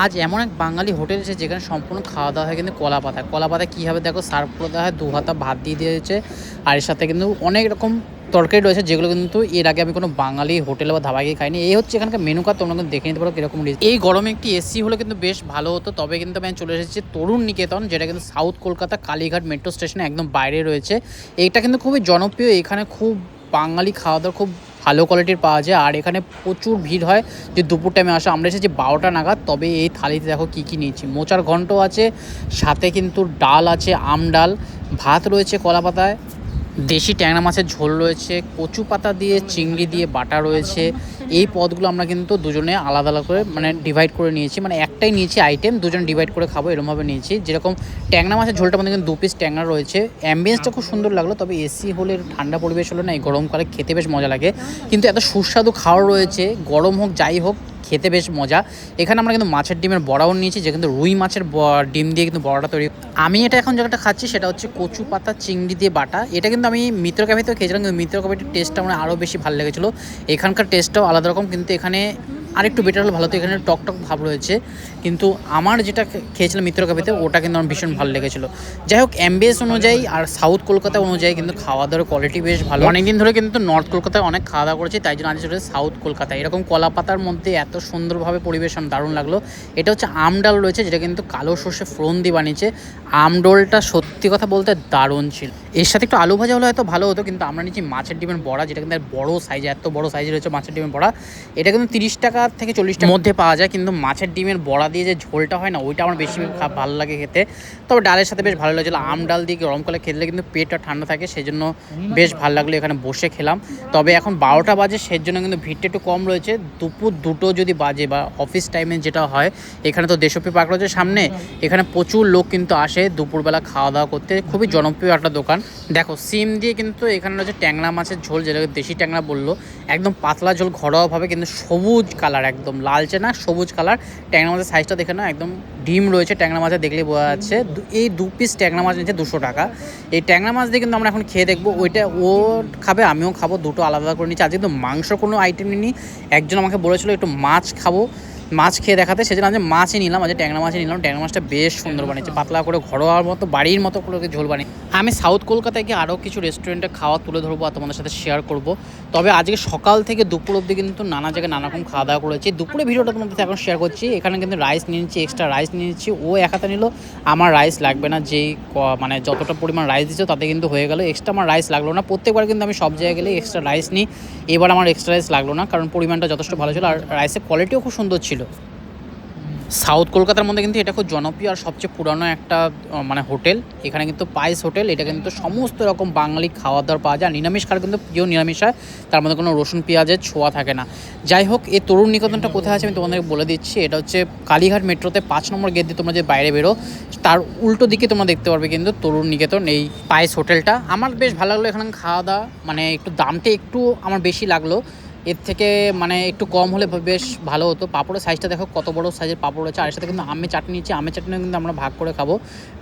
আজ এমন এক বাঙালি হোটেল এসেছে যেখানে সম্পূর্ণ খাওয়া দাওয়া হয় কিন্তু কলা পাতায়। কলা পাতায় কীভাবে দেখো সার্ভ করে দেওয়া হয়, 2 হাতা ভাত দিয়ে দিয়েছে। আর এর সাথে কিন্তু অনেক রকম তরকারি রয়েছে, যেগুলো কিন্তু এর আগে আমি কোনো বাঙালি হোটেলে বা ধাবায় গিয়ে খাইনি। এই হচ্ছে এখানকার মেনু কার্ড, তোমরা কিন্তু দেখে নিতে পারো কীরকম। এই গরমে একটি এসি হলে কিন্তু বেশ ভালো হতো। তবে কিন্তু আমি চলে এসেছি তরুণ নিকেতন, যেটা কিন্তু সাউথ কলকাতা কালীঘাট মেট্রো স্টেশনে একদম বাইরে রয়েছে। এইটা কিন্তু খুবই জনপ্রিয়। এখানে খুব বাঙালি খাওয়া দাওয়া খুব ভালো কোয়ালিটির পাওয়া যায়। আর এখানে প্রচুর ভিড় হয় যে দুপুর টাইমে আসা। আমরা এসেছি 12টা নাগাদ। তবে এই থালিতে দেখো কী কী নিয়েছি। মোচার ঘন্ট আছে, সাথে কিন্তু ডাল আছে, আম ডাল, ভাত রয়েছে কলা পাতায়, দেশি ট্যাংরা মাছের ঝোল রয়েছে, কচু পাতা দিয়ে চিংড়ি দিয়ে বাটা রয়েছে। এই পদগুলো আমরা কিন্তু দুজনে আলাদা আলাদা করে ডিভাইড করে নিয়েছি। একটাই নিয়েছি আইটেম, দুজন ডিভাইড করে খাবো এরকমভাবে নিয়েছি। যেরকম ট্যাংরা মাছের ঝোলটা আমাদের কিন্তু 2 পিস ট্যাংরা রয়েছে। অ্যাম্বিয়েন্সটা খুব সুন্দর লাগলো। তবে এসি হলে ঠান্ডা পরিবেশ হলে না, এই গরমকালে খেতে বেশ মজা লাগে। কিন্তু এত সুস্বাদু খাওয়ার রয়েছে, গরম হোক যাই হোক খেতে বেশ মজা। এখানে আমরা কিন্তু মাছের ডিমের বড়াও নিয়েছি, যে কিন্তু রুই মাছের ডিম দিয়ে কিন্তু বড়াটা তৈরি। আমি এটা এখন যেটা খাচ্ছি সেটা হচ্ছে কচু পাতা চিংড়ি দিয়ে বাটা। এটা কিন্তু আমি মিত্র ক্যাফেতেও খেয়েছিলাম, কিন্তু মিত্র ক্যাফেটির টেস্টটা আমার আরও বেশি ভালো লেগেছিলো। এখানকার টেস্টটাও আলাদা রকম, কিন্তু এখানে আরেকটু বেটার হলে ভালো হতো। এখানে টক টক ভাব রয়েছে, কিন্তু আমার যেটা খেয়েছিলাম মিত্র ক্যাফেতে ওটা কিন্তু আমার ভীষণ ভালো লেগেছিলো। যাই হোক, অ্যাম্বিয়েন্স অনুযায়ী আর সাউথ কলকাতা অনুযায়ী কিন্তু খাওয়া দাওয়ার কোয়ালিটি বেশ ভালো। অনেকদিন ধরে কিন্তু নর্থ কলকাতায় অনেক খাওয়া দাওয়া করেছি, তাই জন্য আজ চলে সাউথ কলকাতায়। এরকম কলা পাতার মধ্যে এত সুন্দরভাবে পরিবেশন দারুণ লাগলো। এটা হচ্ছে আমডাল রয়েছে, যেটা কিন্তু কালো সর্ষে ফোড়ন দিয়ে বানিয়েছে। আমডোলটা সত্যি কথা বলতে দারুণ ছিল। এর সাথে একটু আলু ভাজা হলে হয়তো ভালো হতো, কিন্তু আমরা নিচ্ছি মাছের ডিমের বড়া, যেটা কিন্তু বড় সাইজে, এত বড় সাইজে রয়েছে মাছের ডিমের বড়া। এটা কিন্তু 30 টাকা থেকে 40 টাকার মধ্যে পাওয়া যায়। কিন্তু মাছের ডিমের বড়া দিয়ে যে ঝোলটা হয় না, ওইটা আমার বেশি ভালো লাগে খেতে। তবে ডালের সাথে বেশ ভালো লাগছিলো। আম ডাল দিয়ে গরমকালে খেলে কিন্তু পেটটা ঠান্ডা থাকে, সেই জন্য বেশ ভালো লাগলো। এখানে বসে খেলাম। তবে এখন 12টা বাজে, সেই জন্য কিন্তু ভিড়টা একটু কম রয়েছে। দুপুর 2টো যদি বাজে বা অফিস টাইমে যেটা হয়, এখানে তো দেশপ্রিয় পার্ক রয়েছে সামনে, এখানে প্রচুর লোক কিন্তু আসে দুপুরবেলা খাওয়া দাওয়া করতে। খুবই জনপ্রিয় একটা দোকান। দেখো সিম দিয়ে কিন্তু এখানে রয়েছে ট্যাংরা মাছের ঝোল, যেটাকে দেশি ট্যাংরা বললো। একদম পাতলা ঝোল, ঘরোয়াভাবে, কিন্তু সবুজ কালার, একদম লালচে না, সবুজ কালার। ট্যাংরা মাছের সাইজটা দেখে না, একদম ডিম রয়েছে ট্যাংরা মাছের, দেখলেই বোঝা যাচ্ছে। এই 2 পিস ট্যাংরা মাছ নিচ্ছে 200 টাকা। এই ট্যাংরা মাছ দিয়ে কিন্তু আমরা এখন খেয়ে দেখবো। ওইটা ও খাবে, আমিও খাবো, দুটো আলাদা করে নিচ্ছি। আজকে কিন্তু মাংস কোনো আইটেম নিই। একজন আমাকে বলেছিল একটু মাছ খাবো, মাছ খেয়ে দেখাতে, সেজন্য আজ মাছই নিলাম। আজ ট্যাংরা মাছই নিলাম। ট্যাংরা মাছটা বেশ সুন্দর বানিয়েছে, পাতলা করে ঘরোয়ার মতো, বাড়ির মতো করে ঝোল বানিয়ে। আমি সাউথ কলকাতায় গিয়ে আরও কিছু রেস্টুরেন্টে খাওয়া তুলে ধরবো আর তোমাদের সাথে শেয়ার করব। তবে আজকে সকাল থেকে দুপুর অবধি কিন্তু নানা জায়গায় নানা রকম খাওয়া দাওয়া করেছি। দুপুরে ভিডিওটা তোমাদের এখন শেয়ার করছি। এখানে কিন্তু রাইস নিয়ে নিচ্ছি, এক্সট্রা রাইস নিয়ে নিচ্ছি। ও এক হাতে নিল, আমার রাইস লাগবে না। যেই যতটা পরিমাণ রাইস দিচ্ছে তাতে কিন্তু হয়ে গেল। এক্সট্রা আমার রাইস লাগলো না। প্রত্যেকবার কিন্তু আমি সব জায়গায় গেলে এক্সট্রা রাইস নিই। এবার আমার এক্সট্রা রাইস লাগলো না, কারণ পরিমাণটা যথেষ্ট ভালো ছিল আর রাইসের কোয়ালিটিও খুব সুন্দর ছিল। সাউথ কলকাতার মধ্যে কিন্তু এটা খুব জনপ্রিয় আর সবচেয়ে পুরানো একটা হোটেল। এখানে কিন্তু পাইস হোটেল। এটা কিন্তু সমস্ত রকম বাঙালি খাওয়া দাওয়ার পাওয়া যায়। নিরামিষ খাওয়ার কিন্তু প্রিয় নিরামিষ হয়, তার মধ্যে কোনো রসুন পেঁয়াজের ছোঁয়া থাকে না। যাই হোক, এই তরুণ নিকেতনটা কোথায় আছে আমি তোমাদেরকে বলে দিচ্ছি। এটা হচ্ছে কালীঘাট মেট্রোতে 5 নম্বর গেট দিয়ে তোমরা যে বাইরে বেরো, তার উল্টো দিকে তোমরা দেখতে পারবে কিন্তু তরুণ নিকেতন, এই পাইস হোটেলটা। আমার বেশ ভালো লাগলো এখানে খাওয়া দাওয়া। একটু দামটা একটু আমার বেশি লাগলো। এর থেকে একটু কম হলে বেশ ভালো হতো। পাঁপড়ের সাইজটা দেখো কত বড় সাইজের পাঁপড় রয়েছে। আর এর সাথে কিন্তু আমের চাটনি নিচ্ছি। আমের চাটনিও কিন্তু আমরা ভাগ করে খাবো,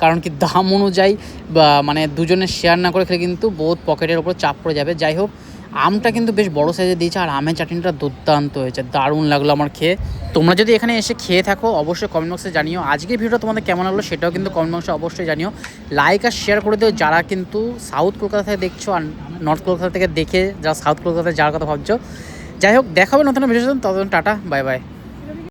কারণ কি দাম অনুযায়ী বা দুজনে শেয়ার না করে খেলে কিন্তু বহুত পকেটের ওপর চাপ পড়ে যাবে। যাই হোক, আমটা কিন্তু বেশ বড় সাইজের দিয়েছে, আর আমের চাটনিটা দুর্দান্ত হয়েছে, দারুণ লাগলো আমার খেয়ে। তোমরা যদি এখানে এসে খেয়ে থাকো অবশ্যই কমেন্ট বক্সে জানিও। আজকের ভিডিওটা তোমাদের কেমন লাগলো সেটাও কিন্তু কমেন্ট বক্সে অবশ্যই জানিও। লাইক আর শেয়ার করে দিও যারা কিন্তু সাউথ কলকাতা থেকে দেখছো, আর নর্থ কলকাতা থেকে দেখে যারা সাউথ কলকাতায় যাওয়ার কথা ভাবছো। যাই হোক, দেখাবে নতুন ভিডিও। ততদিন টাটা, বাই বাই।